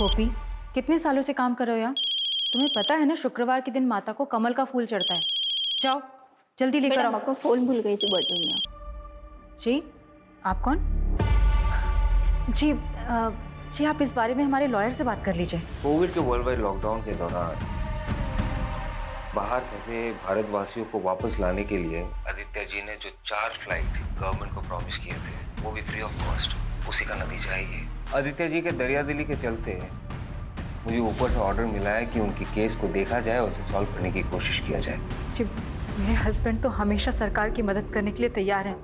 गोपी, कितने सालों से काम कर रहे हो यहाँ? तुम्हें पता है ना शुक्रवार के दिन माता को कमल का फूल चढ़ता है। जाओ जल्दी लेकर मैडम आओ। आपका फोन भूल गई थी बटन में। जी, आप कौन? जी जी आप इस बारे में हमारे लॉयर से बात कर लीजिए। कोविड के वर्ल्ड वाइड लॉकडाउन के दौरान बाहर फंसे भारतवासियों को वापस लाने के लिए आदित्य जी ने जो 4 फ्लाइट गवर्नमेंट को प्रॉमिस किए थे, वो भी फ्री ऑफ कॉस्ट, उसी का नतीजा है ये। आदित्य जी के दरियादिली के चलते मुझे ऊपर से ऑर्डर मिला है कि उनकी केस को देखा जाए और उसे सॉल्व करने की कोशिश किया जाए। जी, मेरे हस्बैंड तो हमेशा सरकार की मदद करने के लिए तैयार हैं,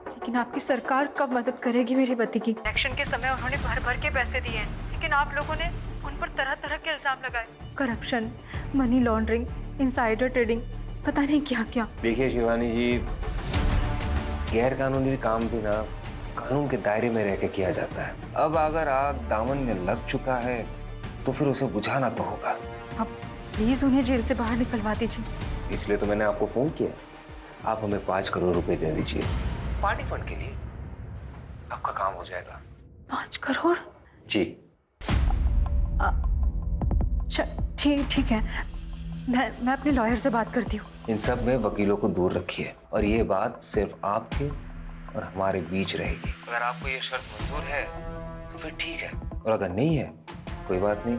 लेकिन आपकी सरकार कब मदद करेगी मेरे पति की? इलेक्शन के समय उन्होंने भर भर के पैसे दिए हैं, लेकिन आप लोगों ने उन पर तरह तरह के इल्जाम लगाए। Corruption, money laundering, insider trading, पता नहीं क्या क्या। देखिए शिवानी जी, गैर कानूनी काम भी ना कानून के दायरे में रह के किया जाता है। अब अगर आग दामन में लग चुका है तो फिर उसे बुझाना तो होगा। अब प्लीज उन्हें जेल से बाहर निकलवा दीजिए। इसलिए तो मैंने आपको फोन किया। आप हमें 5 करोड़ रुपए दे दीजिए पार्टी फंड के लिए, आपका काम हो जाएगा। 5 करोड़? जी अच्छा ठीक है, मैं अपने लॉयर से बात करती हूँ। इन सब में वकीलों को दूर रखिए और ये बात सिर्फ आपके और हमारे बीच रहेगी। अगर आपको ये शर्त मंजूर है तो फिर ठीक है, और अगर नहीं है कोई बात नहीं,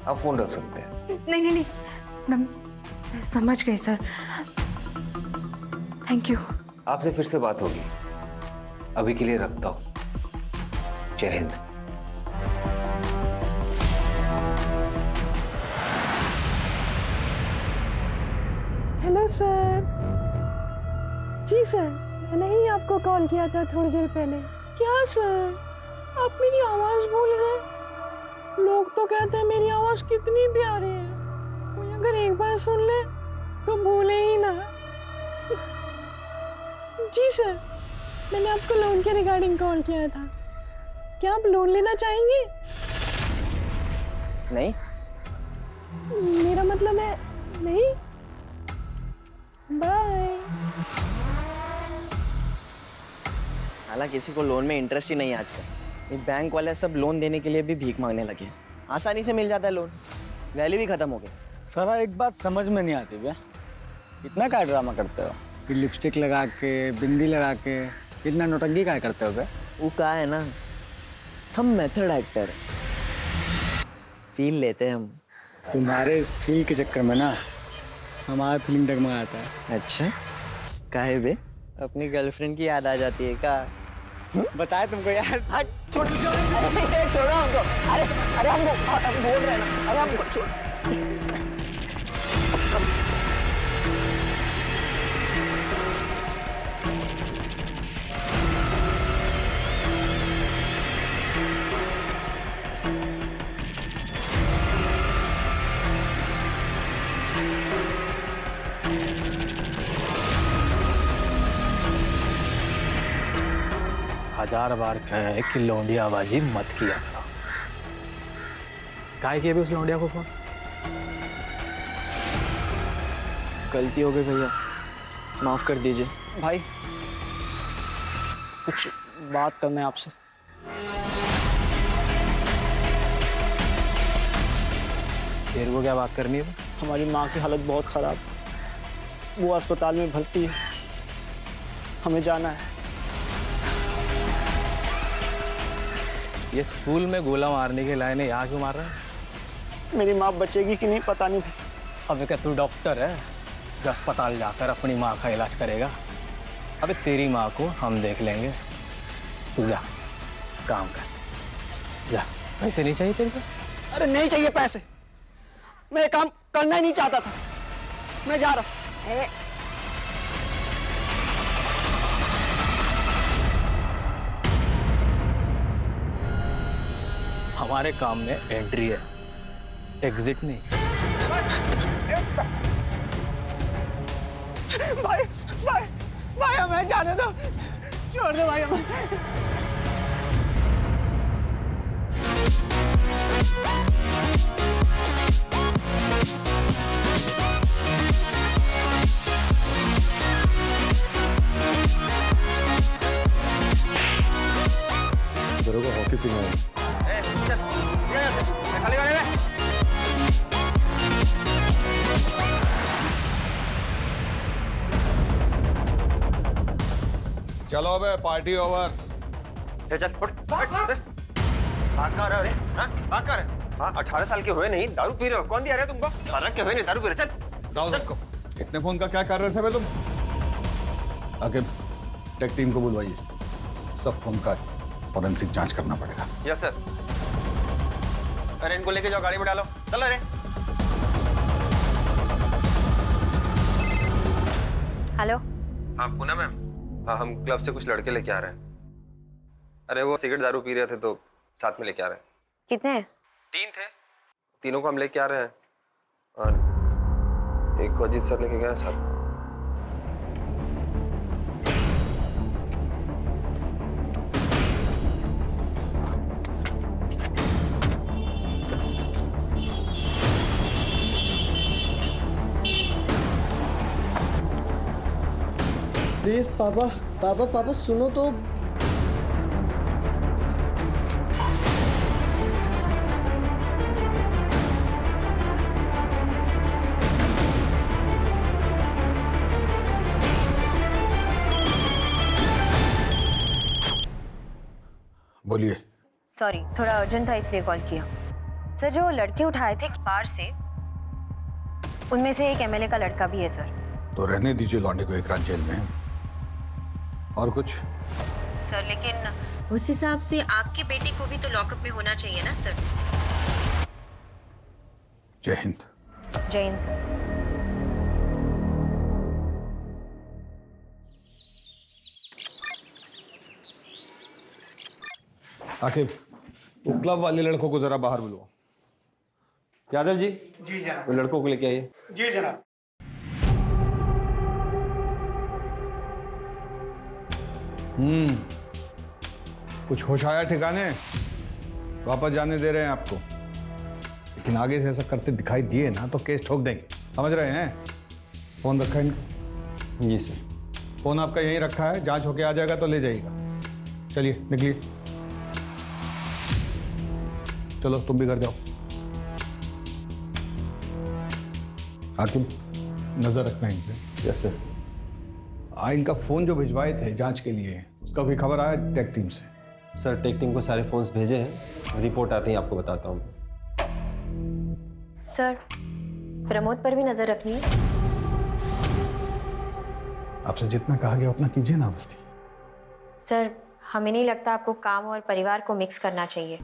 आप फोन रख सकते हैं। नहीं, मैं समझ गई सर, थैंक यू। आपसे फिर से बात होगी, अभी के लिए रखता हूँ। जय हिंद। Hello sir. जी सर, मैंने ही आपको कॉल किया था थोड़ी देर पहले। क्या सर, आप मेरी आवाज़ भूल गए? लोग तो कहते हैं मेरी आवाज़ कितनी प्यारी है, कोई अगर एक बार सुन ले तो भूले ही ना। जी सर, मैंने आपको लोन के रिगार्डिंग कॉल किया था। क्या आप लोन लेना चाहेंगे? नहीं। मेरा मतलब है नहीं। बाय। साला किसी को लोन में इंटरेस्ट ही नहीं है आजकल। ये बैंक वाले सब लोन देने के लिए भी भीख मांगने लगे। आसानी से मिल जाता है लोन, वैल्यू भी खत्म हो गई। सारा एक बात समझ में नहीं आती भैया, इतना क्या ड्रामा करते हो? कि लिपस्टिक लगा के, बिंदी लगा के इतना नौटंकी क्या करते हो बे? वो कहा है ना, हम मेथड एक्टर फील लेते हैं हम। तुम्हारे फील के चक्कर में ना हमारा फीलिंग डगमगाता है। अच्छा काहे बे? अपनी गर्लफ्रेंड की याद आ जाती है क्या? बताए तुमको यार। छोड़ो हमको। अरे हमको बोल रहे हैं ना, अरे हमको छोड़। हजार बार कहे कि लौंडियाबाजी मत किया करो। काहे किया भी उस लौंडिया को फोन? गलती हो गई भैया, माफ कर दीजिए। भाई कुछ बात करना है आपसे। तेरे को क्या बात करनी है? हमारी माँ की हालत बहुत ख़राब, वो अस्पताल में भर्ती है, हमें जाना है। ये स्कूल में गोला मारने के लायक है, यहाँ क्यों मार रहा है? मेरी माँ बचेगी कि नहीं पता नहीं भाई। अबे क्या तू डॉक्टर है जो अस्पताल जाकर अपनी माँ का इलाज करेगा? अबे तेरी माँ को हम देख लेंगे, तू जा काम कर जा। पैसे नहीं चाहिए तेरे को? अरे नहीं चाहिए पैसे, मैं ये काम करना ही नहीं चाहता था, मैं जा रहा हूँ। हमारे काम में एंट्री है, एग्जिट नहीं। भाई भाई भाई हमें जाने दो, छोड़ दो भाई हमें। हॉकी सिंह है। चलो अबे पार्टी ओवर। चल उठ, भाग कहाँ रहे हो रे? हाँ, भाग कहाँ रहे? हाँ, 18 साल के हुए नहीं, दारू पी रहे हो? कौन दिया रहा है तुमको? 18 के हुए नहीं, दारू पी रहे, चल। दाऊ सबको। इतने फोन का क्या कर रहे थे बे तुम? आके टेक टीम को बुलवाइए, सब फोन का फॉरेंसिक जांच करना पड़ेगा। Yes sir. अरे इनको लेके जाओ, गाड़ी में डालो, चल रे। हेलो। हाँ पूनम मैम, हाँ हम क्लब से कुछ लड़के लेके आ रहे हैं। अरे वो सिगरेट दारू पी रहे थे तो साथ में लेके आ रहे हैं। कितने हैं? 3 थे, तीनों को हम लेके आ रहे हैं और एक को अजीत सर लेके गए साथ। प्लीज पापा पापा पापा सुनो तो। बोलिए। सॉरी, थोड़ा अर्जेंट था इसलिए कॉल किया। सर जो लड़के उठाए थे बाहर से, उनमें से एक एमएलए का लड़का भी है सर। तो रहने दीजिए लौंडे को एक रात जेल में। और कुछ? सर लेकिन उस हिसाब से आपके बेटे को भी तो लॉकअप में होना चाहिए ना सर। जय हिंद। जय हिंद सर। आखिर वो क्लब वाले लड़कों को जरा बाहर बुलवाओ। यादव जी। जी जनाब। वो लड़कों को लेके आइए। जी जनाब। कुछ होश आया ठिकाने? वापस जाने दे रहे हैं आपको, लेकिन आगे से ऐसा करते दिखाई दिए ना तो केस ठोक देंगे, समझ रहे हैं? फोन रखा है इनका? जी सर। फोन आपका यहीं रखा है, जांच होके आ जाएगा तो ले जाइएगा। चलिए निकलिए, चलो तुम भी घर जाओ। हाकिम नजर रखना इनसे। Yes sir. इनका फोन जो भिजवाए थे जांच के लिए, उसका भी खबर आया टेक टीम से? सर टेक टीम को सारे फोन्स भेजे हैं, रिपोर्ट आते ही आपको बताता हूँ। सर प्रमोद पर भी नजर रखनी है। आपसे जितना कहा गया उतना कीजिए ना बस्ती। सर हमें नहीं लगता आपको काम और परिवार को मिक्स करना चाहिए।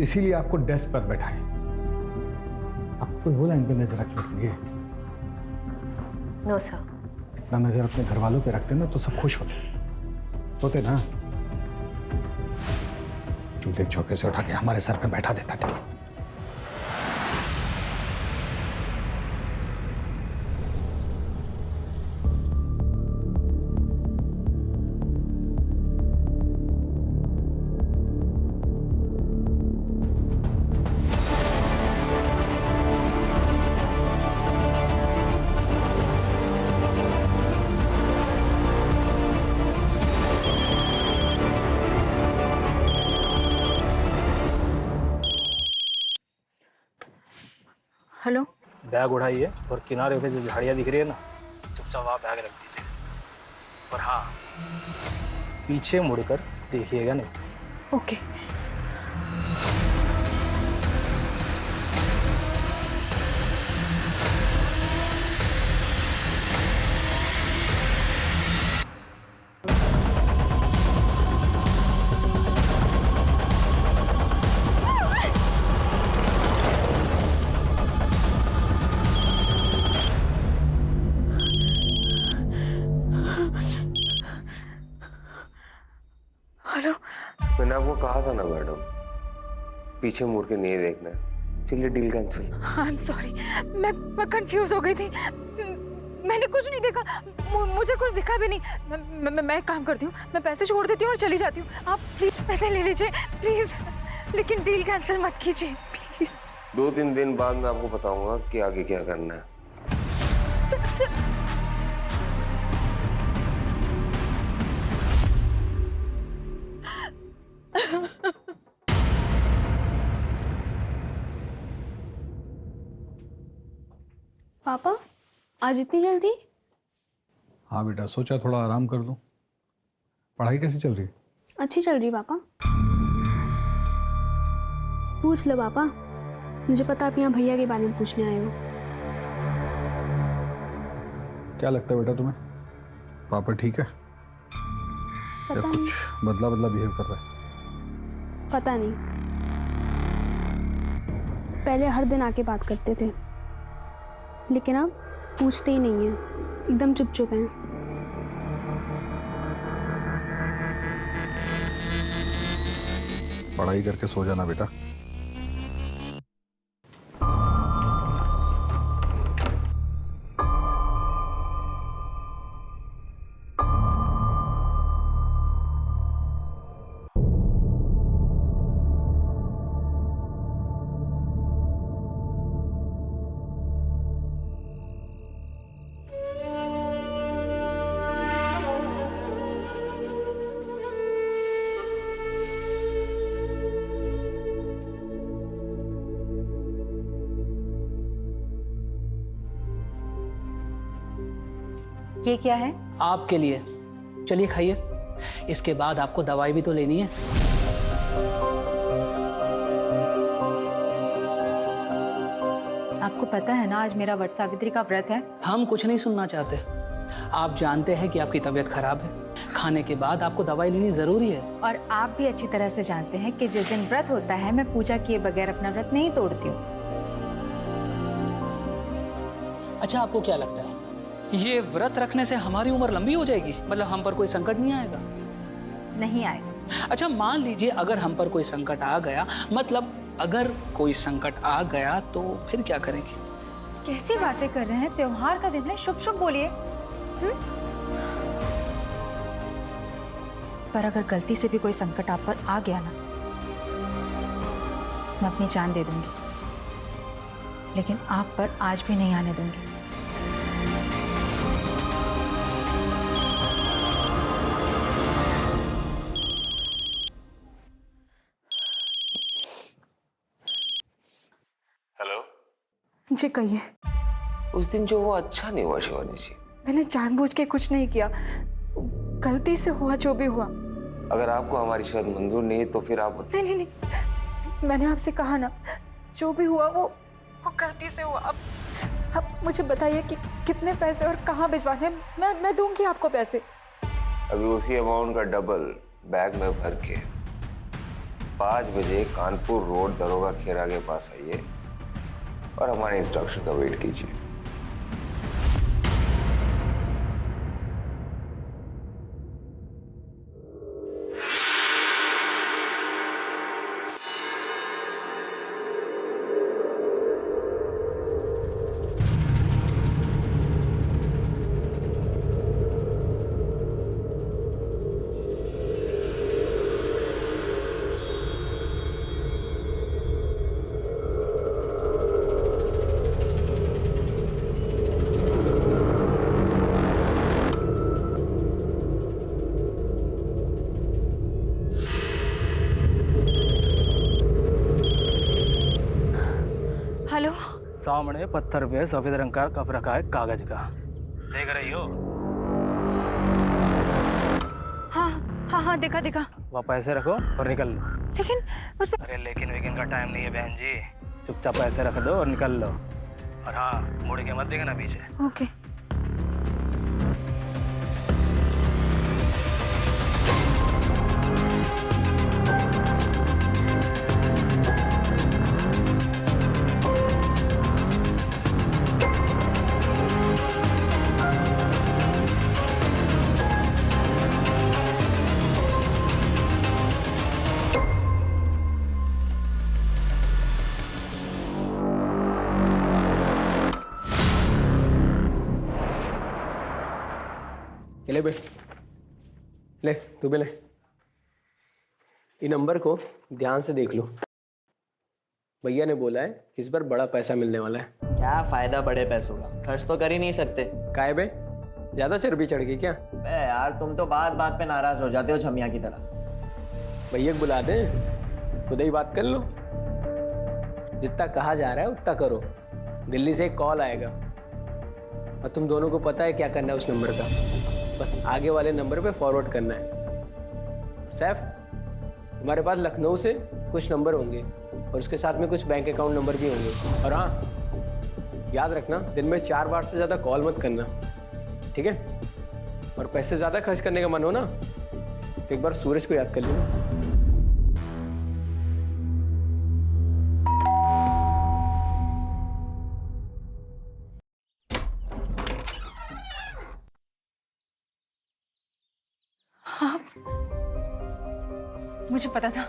इसीलिए आपको डेस्क पर बैठाएं। आपको बोला इन पे नजर रखने के लिए। No sir. इतना नजर अपने घर वालों पे रखते ना तो सब खुश होते ना। चूल्हे चौके से उठा के हमारे सर पे बैठा देता था। हेलो। बैग उठाइए और किनारे पे जो झाड़ियाँ दिख रही है ना, चुपचाप वहाँ बैग रख दीजिए। और हाँ, पीछे मुड़कर देखिएगा नहीं। ओके। हेलो। मैंने आपको कहा था ना मैडम, पीछे मुड़ के नहीं देखना है। चलिए deal cancel. I am sorry, मैं कंफ्यूज हो गई थी। मैंने कुछ नहीं देखा, मुझे कुछ दिखा भी नहीं। मैं एक काम करती हूँ, मैं पैसे छोड़ देती हूँ और चली जाती हूँ। आप प्लीज पैसे ले लीजिए प्लीज, लेकिन डील कैंसिल मत कीजिए प्लीज। 2-3 दिन बाद मैं आपको बताऊंगा कि आगे क्या करना है। पापा आज इतनी जल्दी? हाँ बेटा, सोचा थोड़ा आराम कर लूं। पढ़ाई कैसी चल रही है? अच्छी चल रही पापा। पूछ लो पापा, मुझे पता आप यहाँ भैया के बारे में पूछने आए हो। क्या लगता है बेटा तुम्हें, पापा ठीक है या पता कुछ नहीं, बदला बदला बिहेव कर रहा है? पता नहीं। पहले हर दिन आके बात करते थे, लेकिन अब पूछते ही नहीं है, एकदम चुप चुप हैं। पढ़ाई करके सो जाना बेटा। ये क्या है? आपके लिए, चलिए खाइए। इसके बाद आपको दवाई भी तो लेनी है। आपको पता है ना आज मेरा वट सावित्री का व्रत है। हम कुछ नहीं सुनना चाहते। आप जानते हैं कि आपकी तबीयत खराब है, खाने के बाद आपको दवाई लेनी जरूरी है। और आप भी अच्छी तरह से जानते हैं कि जिस दिन व्रत होता है मैं पूजा किए बगैर अपना व्रत नहीं तोड़ती हूँ। अच्छा, आपको क्या लगता है ये व्रत रखने से हमारी उम्र लंबी हो जाएगी? मतलब हम पर कोई संकट नहीं आएगा? नहीं आएगा। अच्छा, मान लीजिए अगर हम पर कोई संकट आ गया, मतलब अगर कोई संकट आ गया तो फिर क्या करेंगे? कैसी बातें कर रहे हैं? त्योहार का दिन है, शुभ शुभ बोलिए। पर अगर गलती से भी कोई संकट आप पर आ गया ना, मैं अपनी जान दे दूंगी, लेकिन आप पर आज भी नहीं आने दूंगी। हेलो जी कहिए। उस दिन जो हुआ अच्छा नहीं हुआ शिवानी जी। मैंने जानबूझ के कुछ नहीं किया, गलती से हुआ जो भी हुआ। अगर आपको हमारी शायद मंजूर नहीं तो फिर आप नहीं नहीं नहीं, मैंने आपसे कहा ना, जो भी हुआ वो गलती से हुआ। अब मुझे बताइए कि कितने पैसे और कहाँ भिजवाने हैं। मैं दूंगी आपको पैसे। अभी उसी अमाउंट का डबल बैग में भर के 5 बजे कानपुर रोड दरोगा खेरा के पास आइए और हमारे इंस्ट्रक्शन का वेट कीजिए। हेलो। सामने पत्थर पे सफेद रंग का कप रखा है कागज का, देख रही हो? हाँ हाँ हाँ, दिखा दिखा। वह पैसे रखो और निकल लो। लेकिन उस पर... अरे लेकिन वेकिन का टाइम नहीं है बहन जी, चुपचाप पैसे रख दो और निकल लो। और हाँ, मुड़ के मत देखना पीछे। ओके। ले बे, ले तू भी ले। इन नंबर को ध्यान से देख लो। भैया ने बोला है कि इस बार बड़ा पैसा मिलने वाला है। क्या फायदा बड़े पैसों का, खर्च तो कर ही नहीं सकते। काहे बे, ज्यादा चर्बी चढ़ गई क्या? बे यार, तुम तो बात बात पे नाराज हो जाते हो छमिया की तरह। भैया को बुला दे, खुद ही बात कर लो। जितना कहा जा रहा है उतना करो। दिल्ली से एक कॉल आएगा, और तुम दोनों को पता है क्या करना है उस नंबर का। बस आगे वाले नंबर पे फॉरवर्ड करना है। सैफ, तुम्हारे पास लखनऊ से कुछ नंबर होंगे और उसके साथ में कुछ बैंक अकाउंट नंबर भी होंगे। और हाँ, याद रखना दिन में 4 बार से ज़्यादा कॉल मत करना, ठीक है? और पैसे ज़्यादा खर्च करने का मन हो ना तो एक बार सूरज को याद कर लेना। मुझे पता था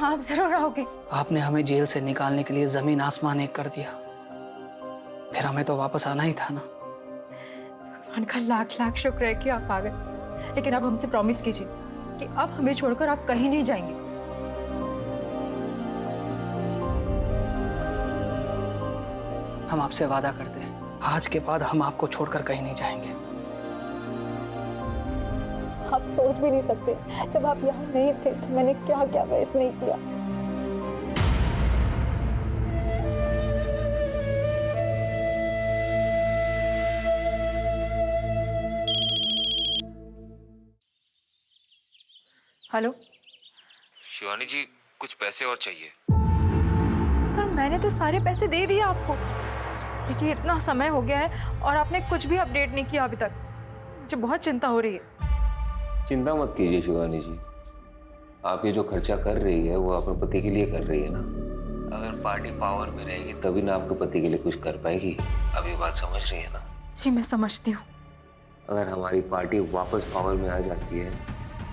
आप जरूर आओगे। आपने हमें जेल से निकालने के लिए जमीन आसमान एक कर दिया, फिर हमें तो वापस आना ही था ना। भगवान का लाख लाख शुक्र है कि आप आ गए, लेकिन आप हमसे प्रॉमिस कीजिए कि अब हमें छोड़कर आप कहीं नहीं जाएंगे। हम आपसे वादा करते हैं, आज के बाद हम आपको छोड़कर कहीं नहीं जाएंगे। आप सोच भी नहीं सकते, जब आप यहाँ नहीं थे तो मैंने क्या क्या बहस नहीं किया। हेलो शिवानी जी, कुछ पैसे और चाहिए। पर मैंने तो सारे पैसे दे दिए आपको। देखिए, इतना समय हो गया है और आपने कुछ भी अपडेट नहीं किया अभी तक। मुझे बहुत चिंता हो रही है। चिंता मत कीजिए शिवानी जी, आप ये जो खर्चा कर रही है वो अपने पति के लिए कर रही है ना। अगर पार्टी पावर में रहेगी तभी ना आपके पति के लिए कुछ कर पाएगी। अब ये बात समझ रही है ना? जी मैं समझती हूँ। अगर हमारी पार्टी वापस पावर में आ जाती है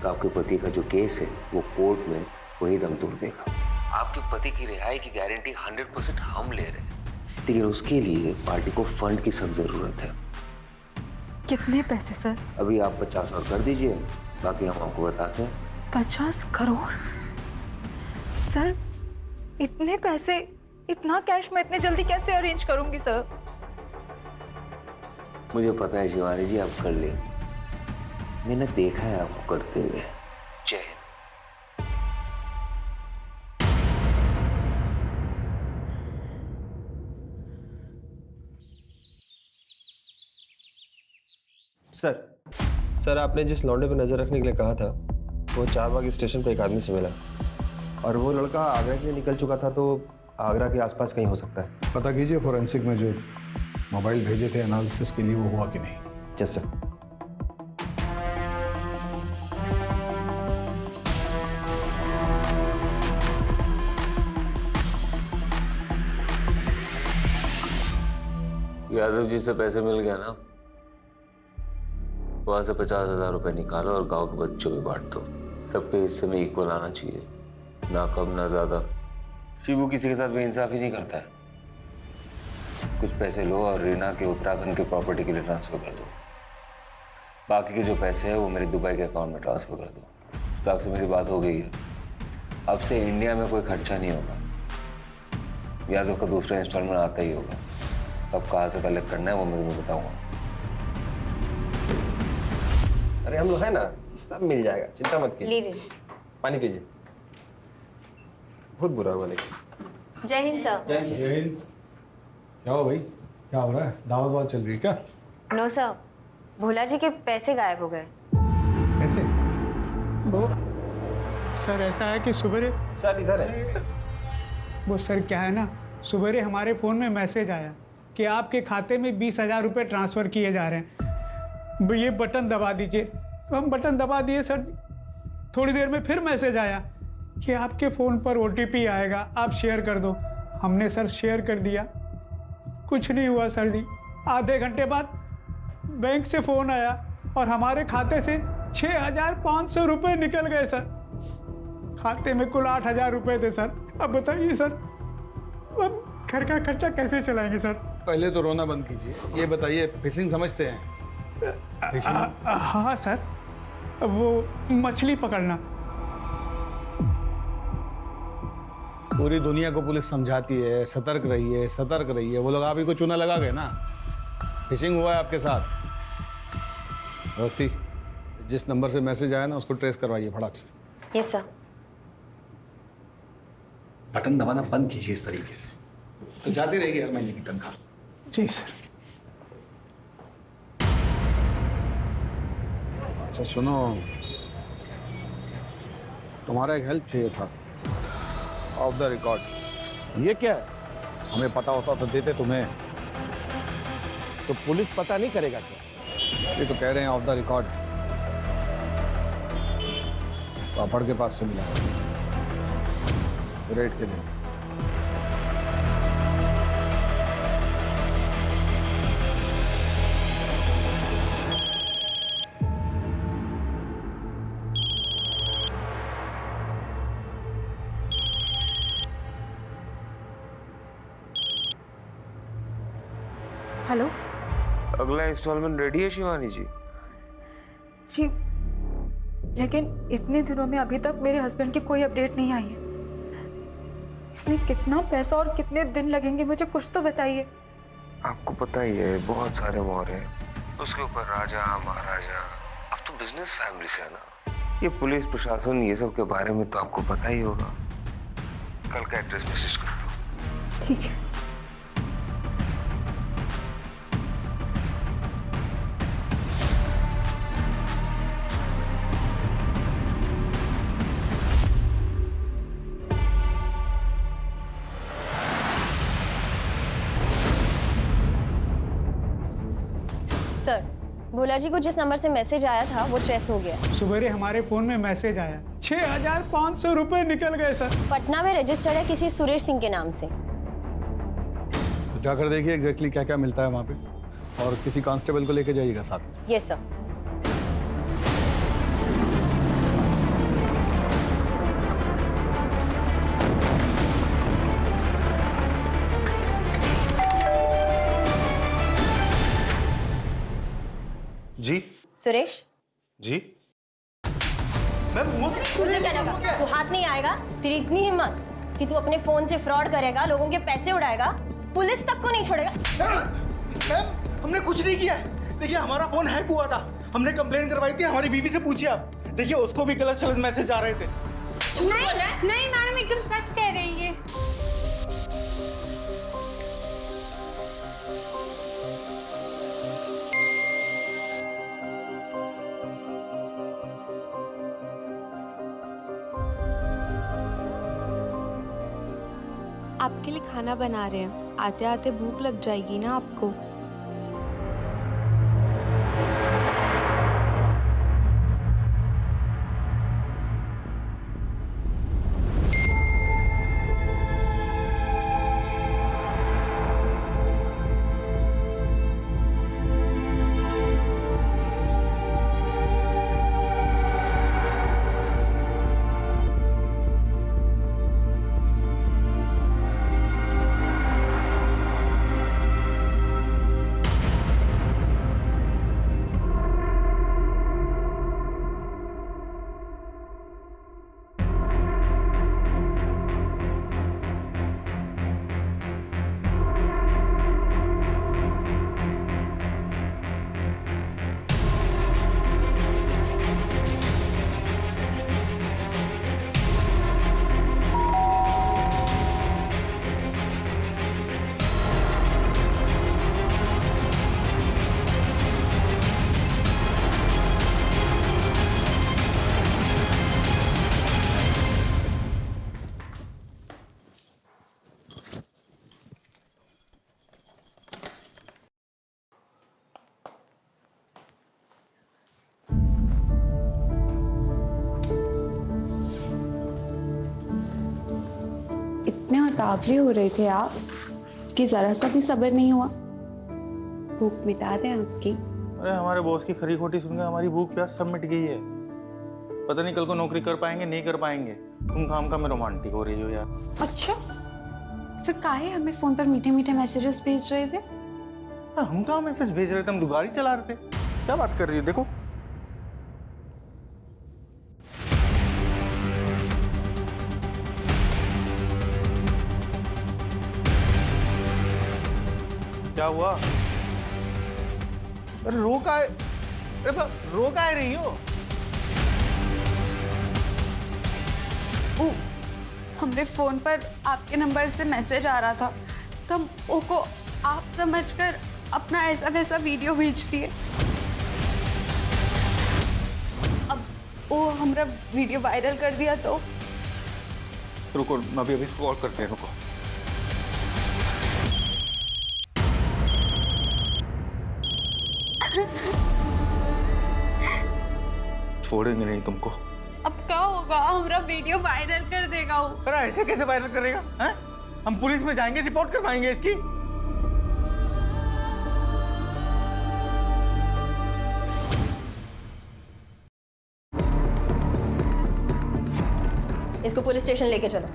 तो आपके पति का जो केस है वो कोर्ट में वही दम तोड़ देगा। आपके पति की रिहाई की गारंटी 100% हम ले रहे हैं, लेकिन उसके लिए पार्टी को फंड की सख्त जरूरत है। कितने पैसे सर? अभी आप 50 और कर दीजिए, बाकी हम आपको बताते हैं। 50 करोड़? सर इतने पैसे, इतना कैश मैं इतने जल्दी कैसे अरेंज करूंगी सर? मुझे पता है शिवानी जी, आप कर लेंगे। मैंने देखा है आपको करते हुए। जय हिंद। सर, आपने जिस लौंडे पर नजर रखने के लिए कहा था वो चारबाग स्टेशन पर एक आदमी से मिला और वो लड़का आगरा के लिए निकल चुका था, तो आगरा के आसपास कहीं हो सकता है। पता कीजिए फोरेंसिक में जो मोबाइल भेजे थे एनालिसिस के लिए वो हुआ कि नहीं। Yes sir. यादव जी से पैसे मिल गया ना, वहां से 50,000 रुपए निकालो और गांव के बच्चों में बांट दो। सबके हिस्से में इक्वल आना चाहिए, ना कम ना ज्यादा। शिबू किसी के साथ बेइंसाफी नहीं करता है। कुछ पैसे लो और रीना के उत्तराखंड के प्रॉपर्टी के लिए ट्रांसफर कर दो। बाकी के जो पैसे हैं वो मेरे दुबई के अकाउंट में ट्रांसफर कर दो। मुश्ताक से मेरी बात हो गई है, अब से इंडिया में कोई खर्चा नहीं होगा। यादव का दूसरा इंस्टॉलमेंट आता ही होगा। अब कहाँ से कलेक्ट करना है वो मैं तुम्हें बताऊंगा। अरे हम लोग है ना, सब मिल जाएगा, चिंता मत कीजिए। पानी पीजिए। बहुत बुरा हुआ लेकिन। जय हिंद सर। जय हिंद। क्या हो भाई, क्या हो रहा है? दावत वावत चल रही है क्या? नो सर, भोला जी के पैसे गायब हो गए। कैसे? वो सर ऐसा है कि सुबह सर इधर है। वो सर क्या है ना, सुबह हमारे फ़ोन में मैसेज आया कि आपके खाते में 20,000 रुपये ट्रांसफ़र किए जा रहे हैं, ये बटन दबा दीजिए। तो हम बटन दबा दिए सर। थोड़ी देर में फिर मैसेज आया कि आपके फ़ोन पर OTP आएगा, आप शेयर कर दो। हमने सर शेयर कर दिया, कुछ नहीं हुआ सर जी। आधे घंटे बाद बैंक से फ़ोन आया और हमारे खाते से 6,500 रुपये निकल गए सर। खाते में कुल 8,000 रुपये थे सर। अब बताइए सर, अब घर का खर्चा कैसे चलाएंगे सर? पहले तो रोना बंद कीजिए। ये बताइए, फिशिंग समझते हैं? हाँ सर, वो मछली पकड़ना। पूरी दुनिया को पुलिस समझाती है सतर्क रहिए, सतर्क रहिए। वो लोग आप ही को चूना लगा गए ना। फिशिंग हुआ है आपके साथ। अवस्थी, जिस नंबर से मैसेज आया ना उसको ट्रेस करवाइए फटाक से। Yes sir. बटन दबाना बंद कीजिए इस तरीके से, तो जाती रहेगी हर महीने की तनख्वाह। जी सर। अच्छा सुनो, तुम्हारा एक हेल्प चाहिए था, ऑफ द रिकॉर्ड। ये क्या है? हमें पता होता तो देते तुम्हें। तो पुलिस पता नहीं करेगा क्या? इसलिए तो कह रहे हैं ऑफ द रिकॉर्ड। पापड़ के पास से मिला रेट के दिन। हेलो अगला इंस्टॉलमेंट रेडी है शिवानी जी? जी, लेकिन इतने दिनों में अभी तक मेरे हस्बैंड की कोई अपडेट नहीं आई है। इसमें कितना पैसा और कितने दिन लगेंगे, मुझे कुछ तो बताइए। आपको पता ही है बहुत सारे मोहर हैं, उसके ऊपर राजा महाराजा। अब तो बिजनेस फैमिली से है ना, ये पुलिस प्रशासन ये सब के बारे में तो आपको पता ही होगा। कल का एड्रेस मैसेज कर दो। ठीक है। सर, भोला जी को जिस नंबर से मैसेज आया था वो ट्रेस हो गया। सवेरे हमारे फोन में मैसेज आया, 6,500 रुपए निकल गए सर। पटना में रजिस्टर्ड है किसी सुरेश सिंह के नाम से। तो जाकर देखिए एग्जैक्टली क्या क्या मिलता है वहाँ पे, और किसी कांस्टेबल को लेके जाइएगा साथ में। Yes sir. जी सुरेश, जी तुझे क्या लगा तू हाथ नहीं आएगा? तेरी इतनी हिम्मत कि तू अपने फोन से फ्रॉड करेगा, लोगों के पैसे उड़ाएगा, पुलिस तक को नहीं छोड़ेगा। मैम, हमने कुछ नहीं किया है। देखिए हमारा फोन हैक हुआ था, हमने कंप्लेन करवाई थी। हमारी बीवी से पूछिए आप, देखिए उसको भी गलत सलत मैसेज आ रहे थे। नहीं मैडम, एकदम सच कह रही है। आपके लिए खाना बना रहे हैं, आते आते भूख लग जाएगी ना आपको। इतने उतावले हो रहे थे आप कि जरा सा भी सब्र नहीं हुआ। भूख मिटा दें आपकी। अरे हमारे बॉस की खरी खोटी सुनकर हमारी भूख प्यास सब मिट गई है। पता नहीं कल को नौकरी कर पाएंगे नहीं कर पाएंगे। तुम काम में रोमांटिक हो रही हो यार। अच्छा, फिर काहे हमें फोन पर मीठे मीठे मैसेजेस भेज रहे थे? हम कहाँ मैसेज भेज रहे थे, हम तो गाड़ी चला रहे थे। क्या बात कर रही हो? देखो क्या हुआ? अरे रो का रही हो? हमरे फोन पर आपके नंबर से मैसेज आ रहा था तो हम को आप समझकर अपना ऐसा वैसा वीडियो भेज दिए। वो हमारा वीडियो वायरल कर दिया तो? रुको, अभी इसको कॉल करते हैं, रुको। छोड़ेंगे नहीं तुमको। अब क्या होगा? हमारा वीडियो वायरल कर देगा वो। अरे ऐसे कैसे वायरल करेगा? हैं? हम पुलिस में जाएंगे, रिपोर्ट करवाएंगे इसकी। इसको पुलिस स्टेशन लेके चलो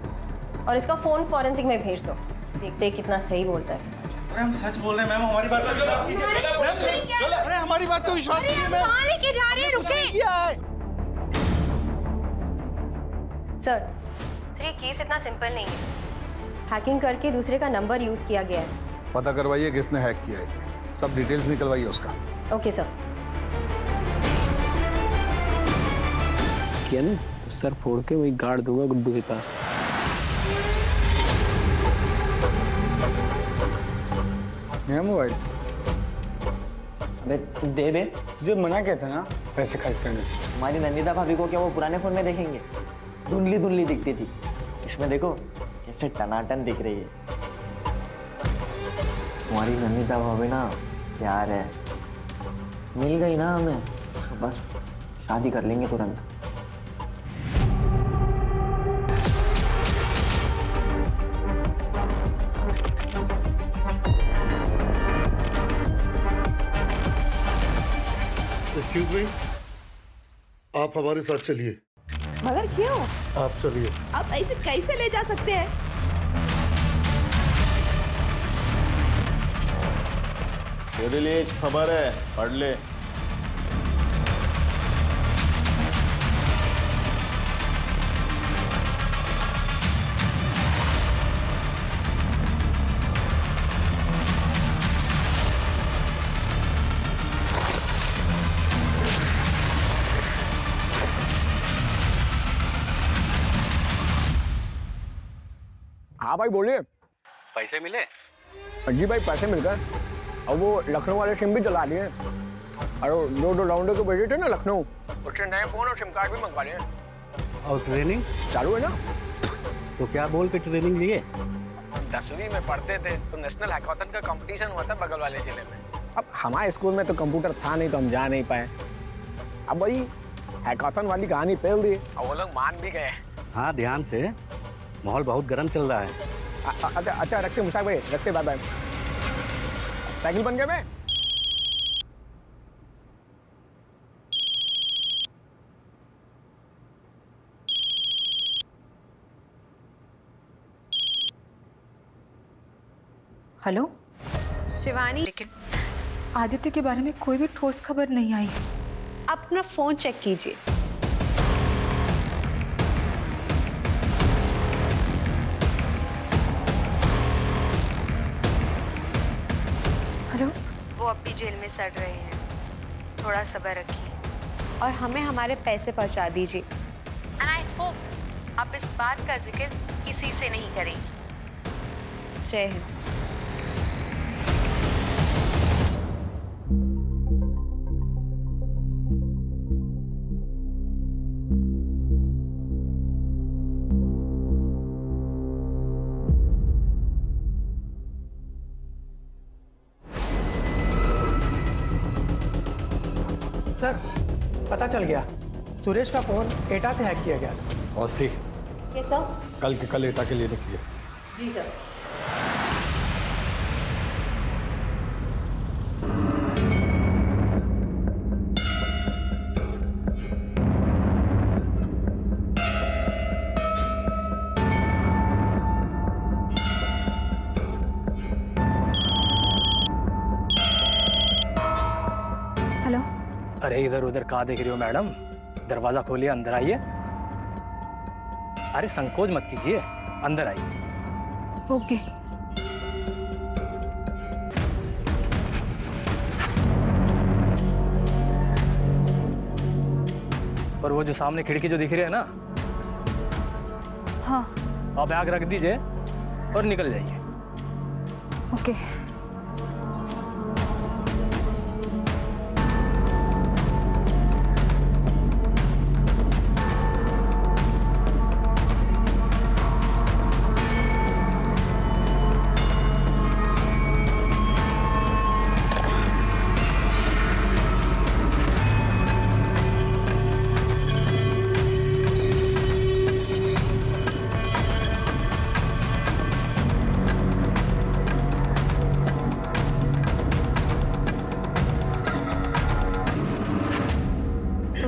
और इसका फोन फॉरेंसिक में भेज दो। देखते हैं कितना सही बोलता है। अरे हम सच बोल रहे हैं मैम, हमारी बात पर विश्वास कीजिए। अरे हमारी बात पर विश्वास कीजिए मैम। कहाँ लेके जा रहे हैं? रुके सर, ये केस इतना सिंपल नहीं है। हैकिंग करके दूसरे का नंबर यूज किया गया है। पता करवाइए किसने हैक किया इसे, सब डिटेल्स निकलवाइए उसका। Okay sir. किया ना तो सर फोड़ के वही गाड़ दूंगा गुड्डू के पास। मेरा मोबाइल। अबे दे बे। तुझे मना किया था ना पैसे खर्च करने से। हमारी नंदिता भाभी को क्या वो पुराने फोन में देखेंगे? धुंधली धुंधली दिखती थी, इसमें देखो कैसे टनाटन दिख रही है। हमारी नंदिता भाभी ना प्यार है, मिल गई ना हमें तो बस शादी कर लेंगे तुरंत। एक्सक्यूज मी, आप हमारे साथ चलिए। मगर क्यों? आप चलिए। आप ऐसे कैसे ले जा सकते हैं? तेरे लिए एक खबर है, पढ़ ले। हाँ भाई बोलिए। पैसे मिले? जी भाई पैसे मिल गए। अब वो लखनऊ वाले सिम भी चला लिए और जो राउंडर को भेजे थे ना लखनऊ, उससे नए फोन और सिम कार्ड भी मंगवा लिए। और ट्रेनिंग चालू है ना? तो क्या बोल के ट्रेनिंग लिए? 10वीं में पढ़ते थे तो नेशनल हैकाथन का कंपटीशन हुआ था बगल वाले जिले में। अब हमारे स्कूल में तो कंप्यूटर था नहीं तो हम जा नहीं पाए। अब वही हैकाथन वाली कहानी फैल दी और वो लोग मान भी गए। हाँ ध्यान से, माहौल बहुत गर्म चल रहा है। अच्छा अच्छा रखते मुसाक भाई, रखते, बाय बाय। साइकिल बन गया मैं। हेलो शिवानी, लेकिन आदित्य के बारे में कोई भी ठोस खबर नहीं आई। अपना फोन चेक कीजिए। हेलो, वो अब भी जेल में सड़ रहे हैं, थोड़ा सब्र रखिए और हमें हमारे पैसे पहुंचा दीजिए। एंड आई होप आप इस बात का जिक्र किसी से नहीं करेंगी। जय हिंद। सर पता चल गया, सुरेश का फोन एटा से हैक किया गया था। औस्ती, कैसा? कल के कल एटा के लिए निकलिए। जी सर। हेलो। अरे इधर उधर कहाँ देख रही हो मैडम? दरवाजा खोलिए, अंदर आइए। अरे संकोच मत कीजिए, अंदर आइए। ओके। और वो जो सामने खिड़की जो दिख रही है ना, हाँ, आप बैग रख दीजिए और निकल जाइए। ओके।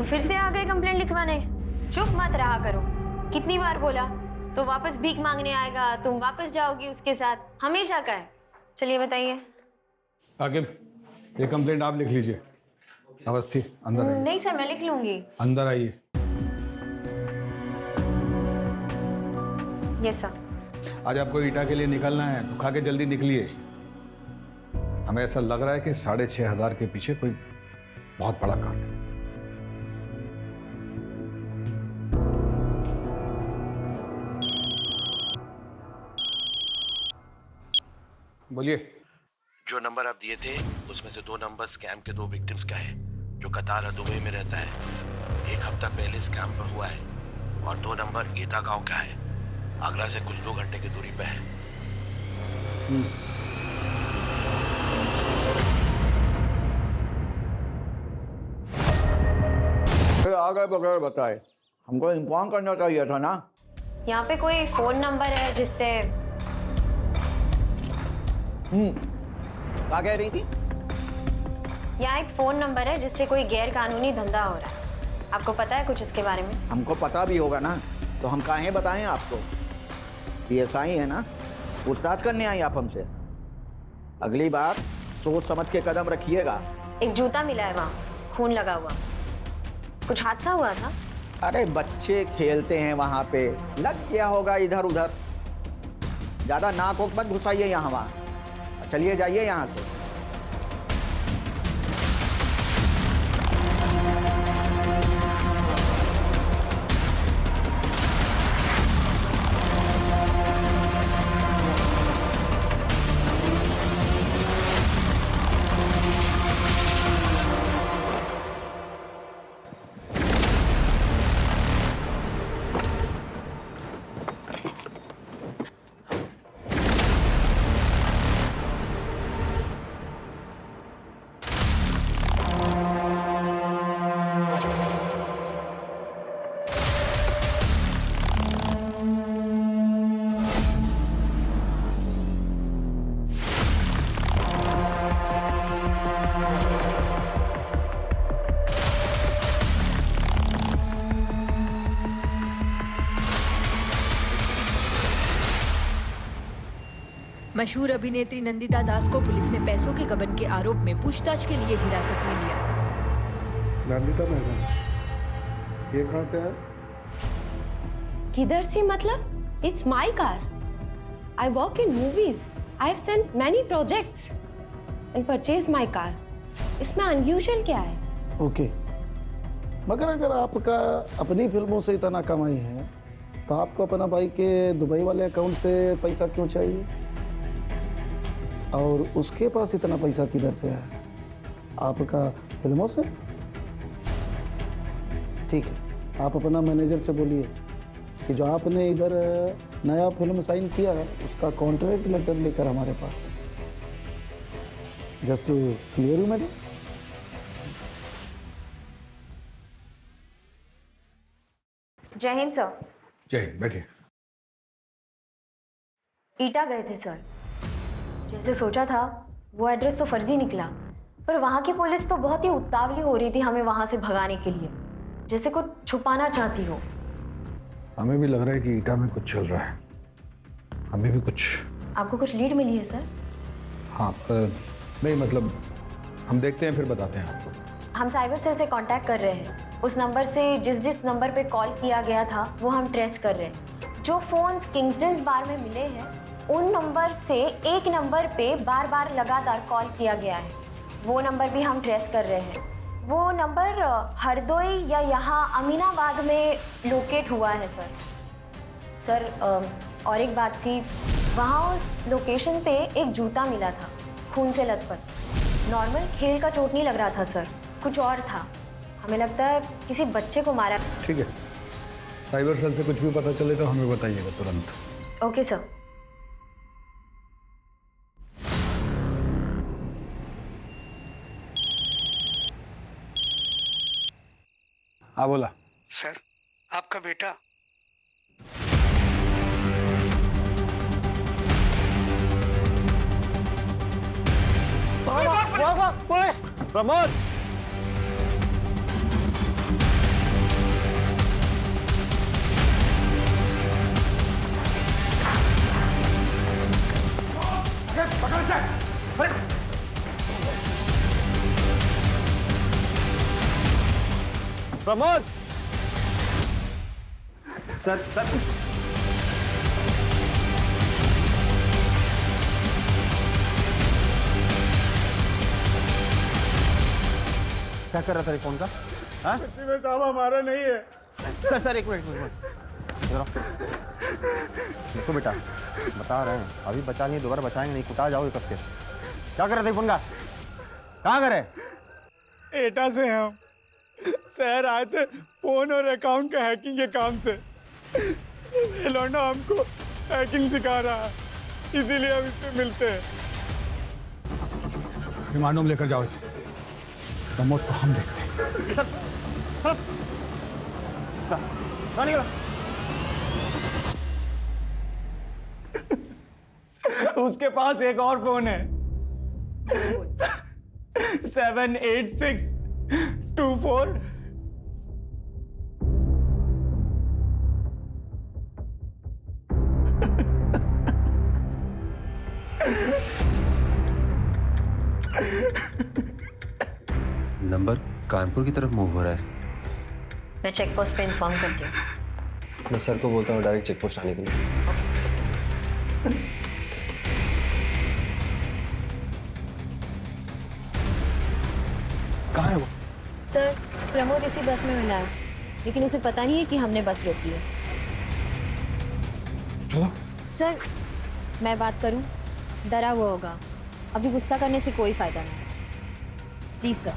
फिर से आ गए कंप्लेंट लिखवाने? चुप मत रहा करो। कितनी बार बोला तो वापस भीख मांगने आएगा, तुम वापस जाओगी उसके साथ, हमेशा का है। चलिए बताइए। आकिब, ये कंप्लेंट आप लिख लीजिए। अवस्थी, अंदर आइए। नहीं सर, मैं लिख लूंगी। अंदर आइए। Yes sir. आज आपको ईटा के लिए निकलना है तो खा के जल्दी निकलिए। हमें ऐसा लग रहा है कि 6,500 के पीछे कोई बहुत बड़ा काम है। बोलिए। जो नंबर आप दिए थे उसमें से 2 नंबर स्कैम के 2 विक्टिम्स का है, जो कतार और दुबई में रहता है। 1 हफ्ता पहले स्कैम पर हुआ है। और 2 नंबर ईटा गांव का है, आगरा से कुछ 2 घंटे की दूरी पे है। आगे बगैर बताए हमको इन्फॉर्म करना चाहिए था ना। यहाँ पे कोई फोन नंबर है जिससे क्या कह रही थी? यहाँ एक फोन नंबर है जिससे कोई गैर कानूनी धंधा हो रहा है। आपको पता है कुछ इसके बारे में? हमको पता भी होगा ना, तो हम काहे बताएं आपको? PSI है ना, पूछताछ करने आई आप हमसे। अगली बार सोच समझ के कदम रखिएगा। एक जूता मिला है वहाँ, खून लगा हुआ। कुछ हादसा हुआ था? अरे बच्चे खेलते हैं वहाँ पे, लग गया होगा इधर उधर। ज्यादा नाक ओक मत घुसाइए यहाँ वहाँ। चलिए जाइए यहाँ से। मशहूर अभिनेत्री नंदिता दास को पुलिस ने पैसों के गबन के आरोप में पूछताछ के लिए हिरासत में लिया। नंदिता मैडम, ये कहाँ से है? किधर से मतलब? It's my car. I work in movies. I have sent many projects and purchase my car. इसमें अनयूजुअल क्या है? ओके, मगर अगर आपका अपनी फिल्मों से इतना कमाई है तो आपको अपना भाई के दुबई वाले अकाउंट से पैसा क्यों चाहिए? और उसके पास इतना पैसा किधर से है? आपका फिल्मों से? ठीक है, आप अपना मैनेजर से बोलिए कि जो आपने इधर नया फिल्म साइन किया है उसका कॉन्ट्रैक्ट लेटर लेकर हमारे पास है। Just to clear you madam. Jai Hind sir. जय हिंद, बैठिए। ईटा गए थे सर। जैसे सोचा था वो एड्रेस तो फर्जी निकला, पर वहाँ की पुलिस तो बहुत ही उतावली हो रही थी हमें वहाँ से भगाने के लिए, जैसे कुछ छुपाना चाहती हो। हमें भी लग रहा है कि ईटा में कुछ चल रहा है। हमें भी कुछ। आपको कुछ लीड मिली है सर? हाँ, नहीं मतलब हम देखते हैं फिर बताते हैं आपको। हम साइबर सेल से कांटेक्ट कर रहे हैं। उस नंबर से जिस नंबर पे कॉल किया गया था वो हम ट्रेस कर रहे हैं। जो फोन किंग्सटन बार में मिले हैं उन नंबर से एक नंबर पे बार बार लगातार कॉल किया गया है। वो नंबर भी हम ट्रेस कर रहे हैं। वो नंबर हरदोई या यहाँ अमीनाबाद में लोकेट हुआ है सर। और एक बात थी, वहाँ उस लोकेशन पे एक जूता मिला था खून से लथपथ। नॉर्मल खेल का चोट नहीं लग रहा था सर, कुछ और था। हमें लगता है किसी बच्चे को मारा। ठीक है, साइबर सेल से कुछ भी पता चले तो हमें बताइएगा तुरंत। Okay sir. हाँ बोला। सर, आपका बेटा पुलिस! प्रमोद! प्रमोद सर क्या कर रहा था फोन का? हाँ साहब हमारा नहीं है। सर एक मिनट देखो बेटा, बता रहे हैं अभी बचा नहीं, दोबारा बचाएंगे नहीं, कुटा जाओगे कस के। क्या कर रहे थे फोन का? कहाँ करे? एटा से हम शहर आए थे फोन और अकाउंट का हैकिंग के काम से। ये लौंडा हमको हैकिंग सिखा रहा है, इसीलिए हम इससे मिलते हैं। रिमांड में लेकर जाओ इसे, प्रमोद को हम देखते हैं। उसके पास एक और फोन है 78624। नंबर कानपुर की तरफ मूव हो रहा है। मैं चेक पोस्ट पे इन्फॉर्म करती हूँ। मैं सर को बोलता हूँ डायरेक्ट चेक पोस्ट आने के लिए। कहाँ है वो? सर प्रमोद इसी बस में मिला है, लेकिन उसे पता नहीं है कि हमने बस रोकी है। चलो। सर मैं बात करूं, डरा हुआ होगा, अभी गुस्सा करने से कोई फायदा नहीं। Please sir.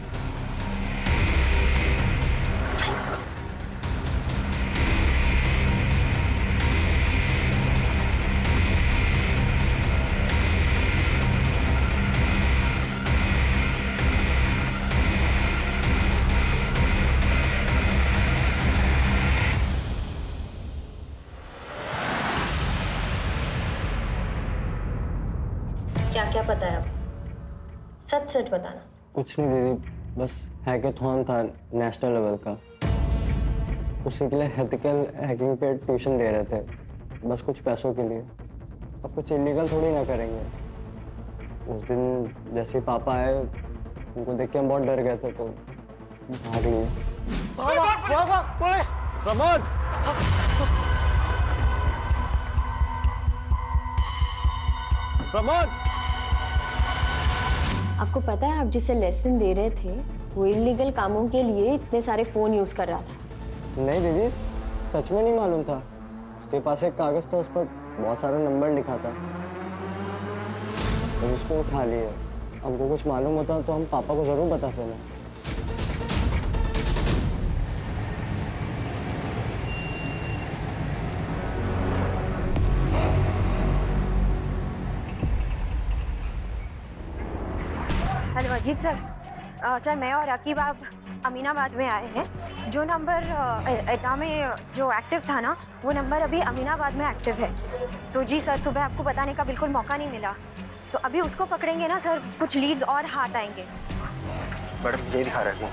क्या क्या पता है आपको? सच सच बताना। कुछ नहीं दीदी, बस हैकेथॉन था नेशनल लेवल का, उसी के लिए एथिकल हैकिंग पे ट्यूशन दे रहे थे, बस कुछ पैसों के लिए। अब कुछ इलीगल थोड़ी ना करेंगे। उस दिन जैसे ही पापा आए, उनको देख के हम बहुत डर गए थे तो भाग लिए। प्रमोद प्रमोद आपको पता है आप जिसे लेसन दे रहे थे वो इलीगल कामों के लिए इतने सारे फोन यूज कर रहा था? नहीं दीदी, सच में नहीं मालूम था। उसके पास एक कागज था, उस पर बहुत सारा नंबर लिखा था, तो उसको उठा लिए। हमको कुछ मालूम होता तो हम पापा को जरूर बताते ना। Hello Ajit sir. सर मैं और रकीब आप अमीनाबाद में आए हैं। जो नंबर एटा में जो एक्टिव था ना, वो नंबर अभी अमीनाबाद में एक्टिव है। तो जी सर, सुबह आपको बताने का बिल्कुल मौका नहीं मिला, तो अभी उसको पकड़ेंगे ना सर, कुछ लीड्स और हाथ आएंगे। मैडम ये दिखा रहे हैं।